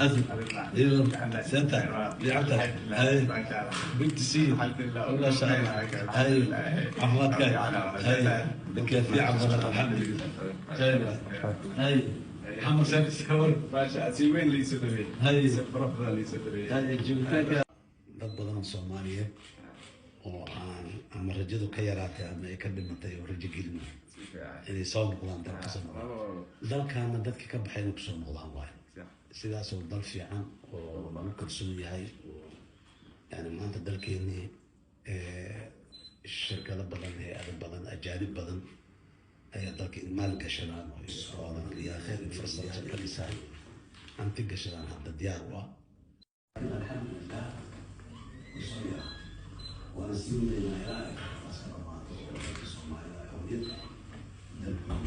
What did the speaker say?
أزل ايوه سنتها لعبتها هاي بنت سين والله شاء الله هاي عفواتك هاي كيف في عفواتك الحمد لله هاي محمد سامس كور باشا سيبين لي سدري هاي برفض لي سدري هاي جوتك dad badan Soomaaliyeed oo aan ama rajadu ka yaraatay ama ay ka dhimatay oo rajo gelin inay soo noqdaan dalka Soomaaliya dalkaana dadka ka baxay inay ku soo noqdaan waay sidaas oo dal fiican oo lagu kalsoon yahay yani maanta dalkeennii shirkado badan hay'ado badan ajaanib badan ayaa dalka maal gashadaan oo isoodan iyo khayr fursad ka dhisay anti gashadaan hadda diyaar u ah alxamdulillah ونسيب إلى إلهك أسأل الله أن يكون